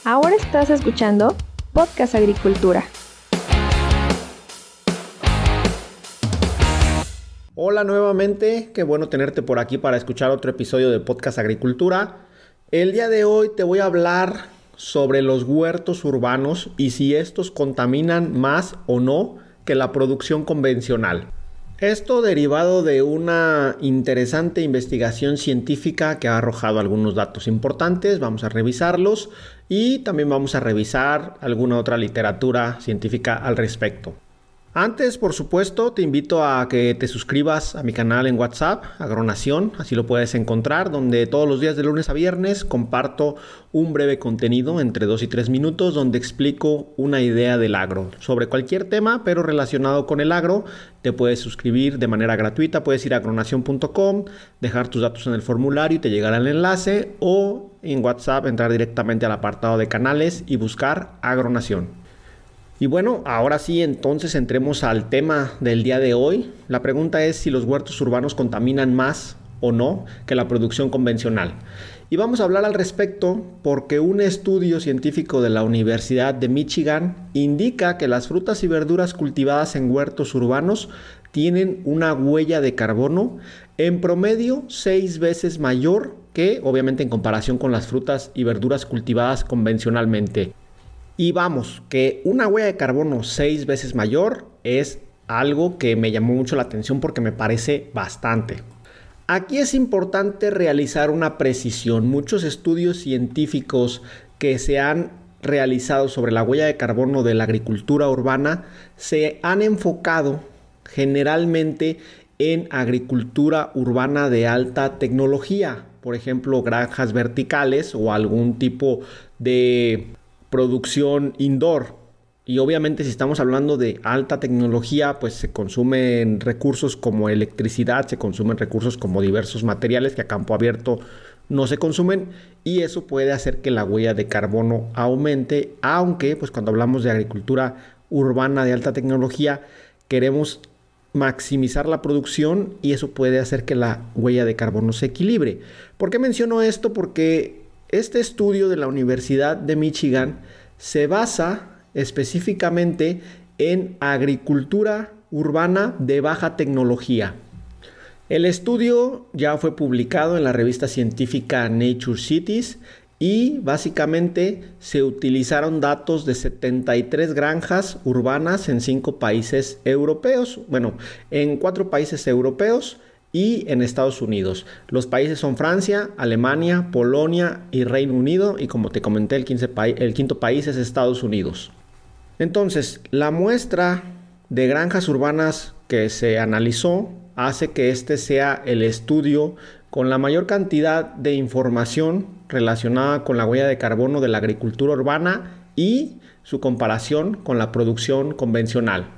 Ahora estás escuchando Podcast Agricultura. Hola nuevamente, qué bueno tenerte por aquí para escuchar otro episodio de Podcast Agricultura. El día de hoy te voy a hablar sobre los huertos urbanos y si estos contaminan más o no que la producción convencional. Esto derivado de una interesante investigación científica que ha arrojado algunos datos importantes. Vamos a revisarlos y también vamos a revisar alguna otra literatura científica al respecto. Antes, por supuesto, te invito a que te suscribas a mi canal en WhatsApp, Agronación, así lo puedes encontrar, donde todos los días de lunes a viernes comparto un breve contenido entre 2 y 3 minutos donde explico una idea del agro, sobre cualquier tema, pero relacionado con el agro. Te puedes suscribir de manera gratuita, puedes ir a agronación.com, dejar tus datos en el formulario y te llegará el enlace, o en WhatsApp entrar directamente al apartado de canales y buscar Agronación. Y bueno, ahora sí, entonces entremos al tema del día de hoy. La pregunta es si los huertos urbanos contaminan más o no que la producción convencional. Y vamos a hablar al respecto porque un estudio científico de la Universidad de Michigan indica que las frutas y verduras cultivadas en huertos urbanos tienen una huella de carbono en promedio 6 veces mayor que, obviamente, en comparación con las frutas y verduras cultivadas convencionalmente. Y vamos, que una huella de carbono 6 veces mayor es algo que me llamó mucho la atención porque me parece bastante. Aquí es importante realizar una precisión. Muchos estudios científicos que se han realizado sobre la huella de carbono de la agricultura urbana se han enfocado generalmente en agricultura urbana de alta tecnología. Por ejemplo, granjas verticales o algún tipo de producción indoor. Y obviamente si estamos hablando de alta tecnología, pues se consumen recursos como electricidad, se consumen recursos como diversos materiales que a campo abierto no se consumen, y eso puede hacer que la huella de carbono aumente, aunque pues cuando hablamos de agricultura urbana de alta tecnología queremos maximizar la producción y eso puede hacer que la huella de carbono se equilibre. ¿Por qué menciono esto? Porque este estudio de la Universidad de Michigan se basa específicamente en agricultura urbana de baja tecnología. El estudio ya fue publicado en la revista científica Nature Cities y básicamente se utilizaron datos de 73 granjas urbanas en 5 países europeos, en 4 países europeos y en Estados Unidos. Los países son Francia, Alemania, Polonia y Reino Unido, y como te comenté, el quinto país es Estados Unidos. Entonces, la muestra de granjas urbanas que se analizó hace que este sea el estudio con la mayor cantidad de información relacionada con la huella de carbono de la agricultura urbana y su comparación con la producción convencional.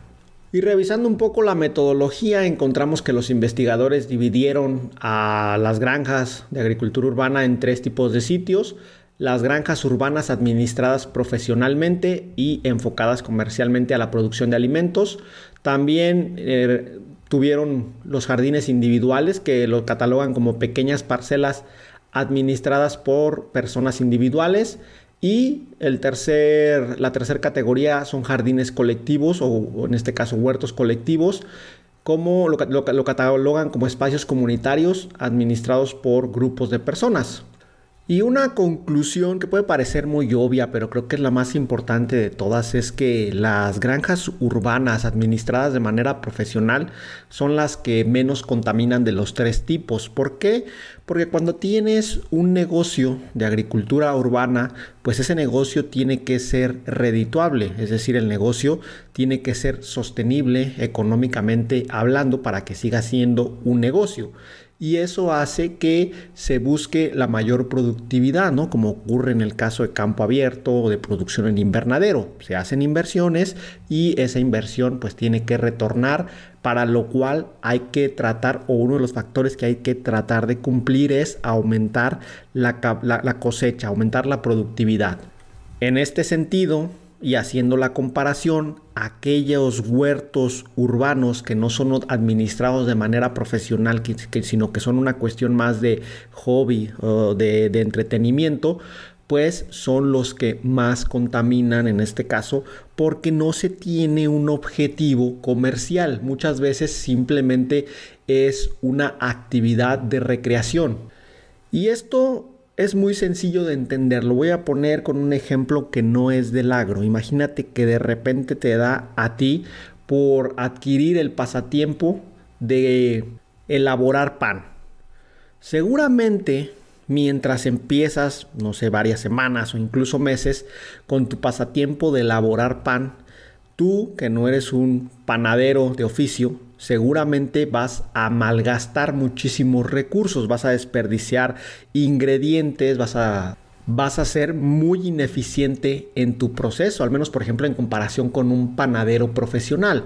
Y revisando un poco la metodología, encontramos que los investigadores dividieron a las granjas de agricultura urbana en 3 tipos de sitios: las granjas urbanas administradas profesionalmente y enfocadas comercialmente a la producción de alimentos. También tuvieron los jardines individuales, que lo catalogan como pequeñas parcelas administradas por personas individuales. Y la tercera categoría son jardines colectivos o en este caso huertos colectivos, como lo catalogan como espacios comunitarios administrados por grupos de personas. Y una conclusión que puede parecer muy obvia, pero creo que es la más importante de todas, es que las granjas urbanas administradas de manera profesional son las que menos contaminan de los 3 tipos. ¿Por qué? Porque cuando tienes un negocio de agricultura urbana, pues ese negocio tiene que ser redituable, es decir, el negocio tiene que ser sostenible económicamente hablando para que siga siendo un negocio. Y eso hace que se busque la mayor productividad, ¿no? Como ocurre en el caso de campo abierto o de producción en invernadero. Se hacen inversiones y esa inversión pues tiene que retornar, para lo cual hay que tratar, o uno de los factores que hay que tratar de cumplir es aumentar la cosecha, aumentar la productividad. En este sentido, y haciendo la comparación, aquellos huertos urbanos que no son administrados de manera profesional, sino que son una cuestión más de hobby o de entretenimiento, pues son los que más contaminan en este caso, porque no se tiene un objetivo comercial. Muchas veces simplemente es una actividad de recreación. Y esto es muy sencillo de entender. Lo voy a poner con un ejemplo que no es del agro. Imagínate que de repente te da a ti por adquirir el pasatiempo de elaborar pan. Seguramente mientras empiezas, no sé, varias semanas o incluso meses con tu pasatiempo de elaborar pan, tú que no eres un panadero de oficio, seguramente vas a malgastar muchísimos recursos, vas a desperdiciar ingredientes, vas a ser muy ineficiente en tu proceso, al menos por ejemplo en comparación con un panadero profesional.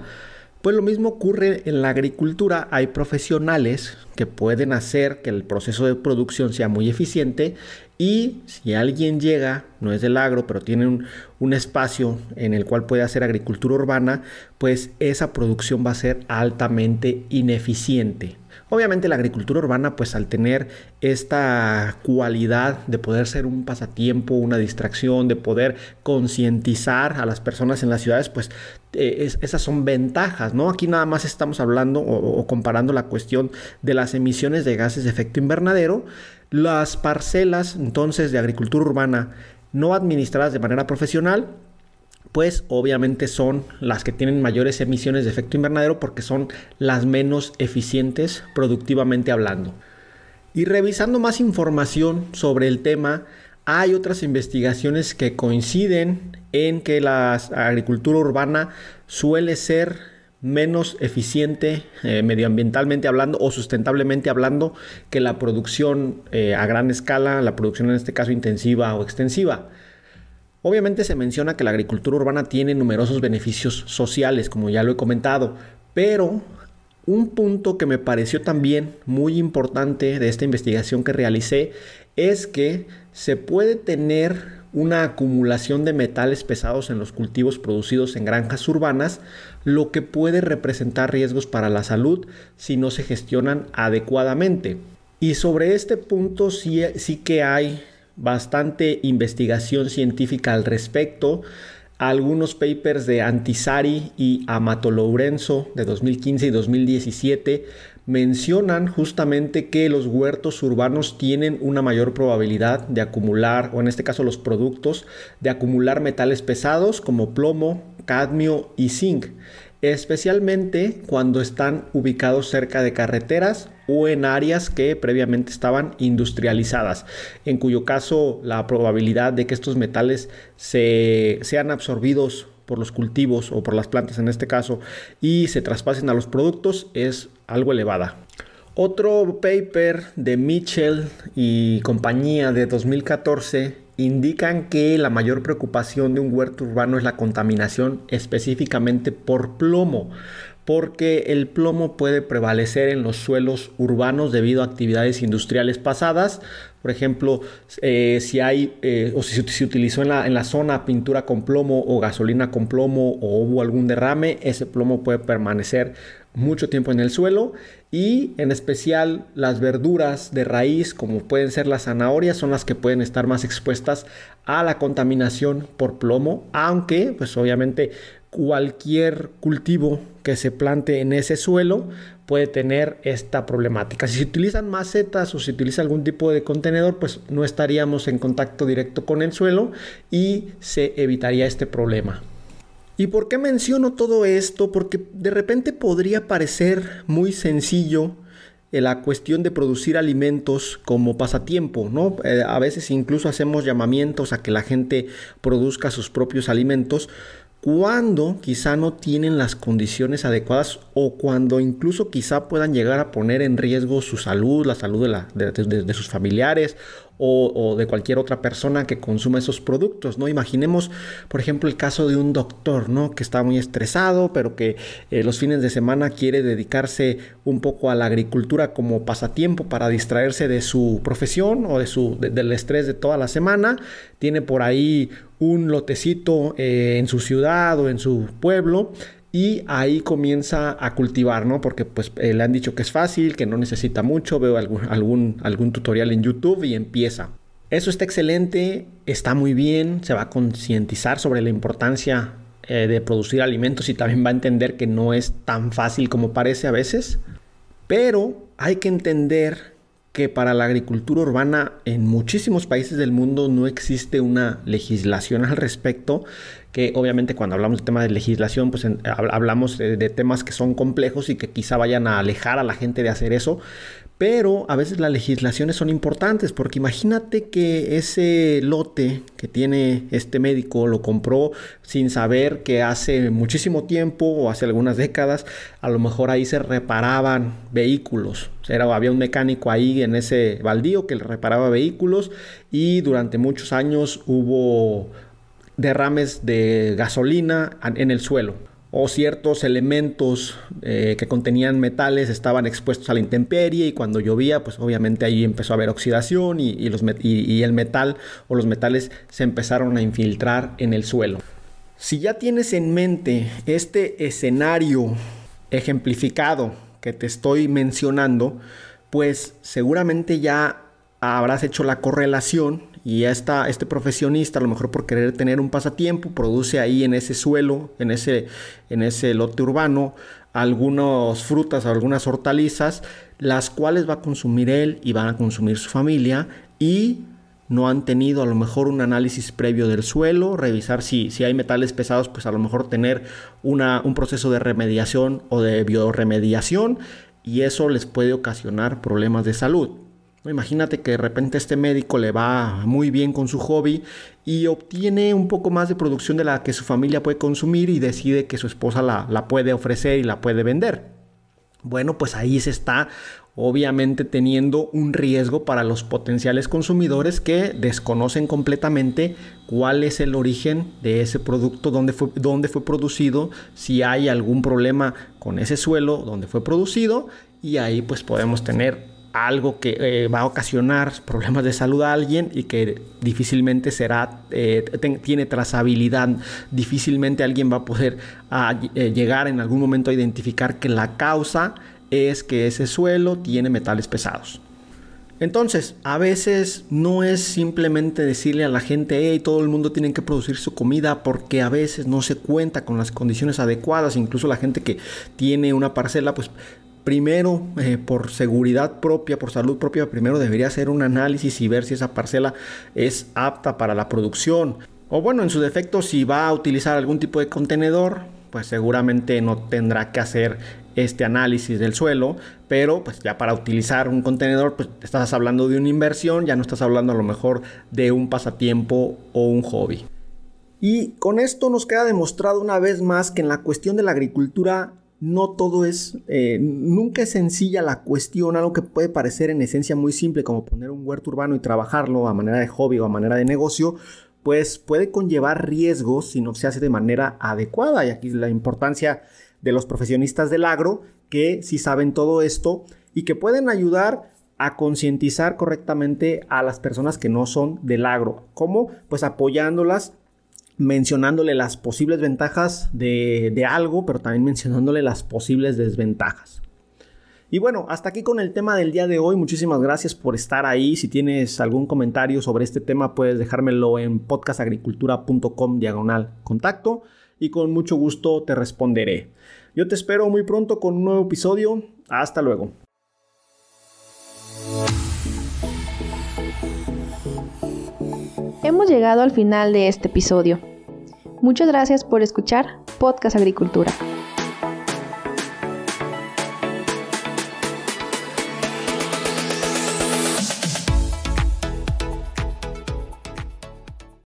Pues lo mismo ocurre en la agricultura. Hay profesionales que pueden hacer que el proceso de producción sea muy eficiente, y si alguien llega, no es del agro, pero tiene un espacio en el cual puede hacer agricultura urbana, pues esa producción va a ser altamente ineficiente. Obviamente la agricultura urbana, pues al tener esta cualidad de poder ser un pasatiempo, una distracción, de poder concientizar a las personas en las ciudades, pues esas son ventajas, ¿no? Aquí nada más estamos hablando o comparando la cuestión de las emisiones de gases de efecto invernadero. Las parcelas entonces de agricultura urbana no administradas de manera profesional, pues obviamente son las que tienen mayores emisiones de efecto invernadero porque son las menos eficientes productivamente hablando. Y revisando más información sobre el tema, hay otras investigaciones que coinciden en que la agricultura urbana suele ser menos eficiente medioambientalmente hablando o sustentablemente hablando que la producción a gran escala, la producción en este caso intensiva o extensiva. Obviamente se menciona que la agricultura urbana tiene numerosos beneficios sociales, como ya lo he comentado, pero un punto que me pareció también muy importante de esta investigación que realicé es que se puede tener una acumulación de metales pesados en los cultivos producidos en granjas urbanas, lo que puede representar riesgos para la salud si no se gestionan adecuadamente. Y sobre este punto sí que hay bastante investigación científica al respecto. Algunos papers de Antisari y Amato Lourenço de 2015 y 2017 mencionan justamente que los huertos urbanos tienen una mayor probabilidad de acumular, o en este caso los productos, de acumular metales pesados como plomo, cadmio y zinc, especialmente cuando están ubicados cerca de carreteras o en áreas que previamente estaban industrializadas, en cuyo caso la probabilidad de que estos metales sean absorbidos por los cultivos o por las plantas en este caso y se traspasen a los productos es algo elevada. Otro paper de Mitchell y compañía de 2014 indican que la mayor preocupación de un huerto urbano es la contaminación específicamente por plomo, porque el plomo puede prevalecer en los suelos urbanos debido a actividades industriales pasadas. Por ejemplo, si se utilizó en la zona pintura con plomo o gasolina con plomo o hubo algún derrame, ese plomo puede permanecer mucho tiempo en el suelo, y en especial las verduras de raíz como pueden ser las zanahorias son las que pueden estar más expuestas a la contaminación por plomo, aunque pues obviamente cualquier cultivo que se plante en ese suelo puede tener esta problemática. Si se utilizan macetas o se utiliza algún tipo de contenedor, pues no estaríamos en contacto directo con el suelo y se evitaría este problema. ¿Y por qué menciono todo esto? Porque de repente podría parecer muy sencillo la cuestión de producir alimentos como pasatiempo, ¿no? A veces incluso hacemos llamamientos a que la gente produzca sus propios alimentos cuando quizá no tienen las condiciones adecuadas o cuando incluso quizá puedan llegar a poner en riesgo su salud, la salud de sus familiares o de cualquier otra persona que consuma esos productos, ¿no? Imaginemos, por ejemplo, el caso de un doctor, ¿no? Que está muy estresado, pero que los fines de semana quiere dedicarse un poco a la agricultura como pasatiempo para distraerse de su profesión o del estrés de toda la semana. Tiene por ahí un lotecito en su ciudad o en su pueblo y ahí comienza a cultivar, ¿no? Porque pues le han dicho que es fácil, que no necesita mucho, veo algún tutorial en YouTube y empieza. Eso está excelente, está muy bien, se va a concientizar sobre la importancia de producir alimentos y también va a entender que no es tan fácil como parece a veces. Pero hay que entender que para la agricultura urbana en muchísimos países del mundo no existe una legislación al respecto, que obviamente cuando hablamos de tema de legislación pues hablamos de temas que son complejos y que quizá vayan a alejar a la gente de hacer eso. Pero a veces las legislaciones son importantes porque imagínate que ese lote que tiene este médico lo compró sin saber que hace muchísimo tiempo o hace algunas décadas a lo mejor ahí se reparaban vehículos. Había un mecánico ahí en ese baldío que le reparaba vehículos y durante muchos años hubo derrames de gasolina en el suelo. O ciertos elementos que contenían metales estaban expuestos a la intemperie y cuando llovía, pues obviamente ahí empezó a haber oxidación y el metal o los metales se empezaron a infiltrar en el suelo. Si ya tienes en mente este escenario ejemplificado que te estoy mencionando, pues seguramente ya habrás hecho la correlación. Y este profesionista, a lo mejor por querer tener un pasatiempo, produce ahí en ese suelo, en ese lote urbano, algunas frutas o algunas hortalizas, las cuales va a consumir él y van a consumir su familia y no han tenido a lo mejor un análisis previo del suelo, revisar si hay metales pesados, pues a lo mejor tener un proceso de remediación o de biorremediación y eso les puede ocasionar problemas de salud. Imagínate que de repente este médico le va muy bien con su hobby y obtiene un poco más de producción de la que su familia puede consumir y decide que su esposa la puede ofrecer y la puede vender. Bueno, pues ahí se está obviamente teniendo un riesgo para los potenciales consumidores que desconocen completamente cuál es el origen de ese producto, dónde fue producido, si hay algún problema con ese suelo donde fue producido y ahí pues podemos tener algo que va a ocasionar problemas de salud a alguien y que difícilmente tiene trazabilidad. Difícilmente alguien va a poder llegar en algún momento a identificar que la causa es que ese suelo tiene metales pesados. Entonces, a veces no es simplemente decirle a la gente, hey, todo el mundo tiene que producir su comida, porque a veces no se cuenta con las condiciones adecuadas. Incluso la gente que tiene una parcela, pues primero, por seguridad propia, por salud propia, primero debería hacer un análisis y ver si esa parcela es apta para la producción. O bueno, en su defecto, si va a utilizar algún tipo de contenedor, pues seguramente no tendrá que hacer este análisis del suelo, pero pues ya para utilizar un contenedor, pues estás hablando de una inversión, ya no estás hablando a lo mejor de un pasatiempo o un hobby. Y con esto nos queda demostrado una vez más que en la cuestión de la agricultura no todo nunca es sencilla la cuestión, algo que puede parecer en esencia muy simple como poner un huerto urbano y trabajarlo a manera de hobby o a manera de negocio, pues puede conllevar riesgos si no se hace de manera adecuada. Y aquí la importancia de los profesionistas del agro que sí saben todo esto y que pueden ayudar a concientizar correctamente a las personas que no son del agro. ¿Cómo? Pues apoyándolas, mencionándole las posibles ventajas de algo, pero también mencionándole las posibles desventajas. Y bueno, hasta aquí con el tema del día de hoy. Muchísimas gracias por estar ahí. Si tienes algún comentario sobre este tema, puedes dejármelo en podcastagricultura.com/contacto y con mucho gusto te responderé. Yo te espero muy pronto con un nuevo episodio. Hasta luego. Hemos llegado al final de este episodio. Muchas gracias por escuchar Podcast Agricultura.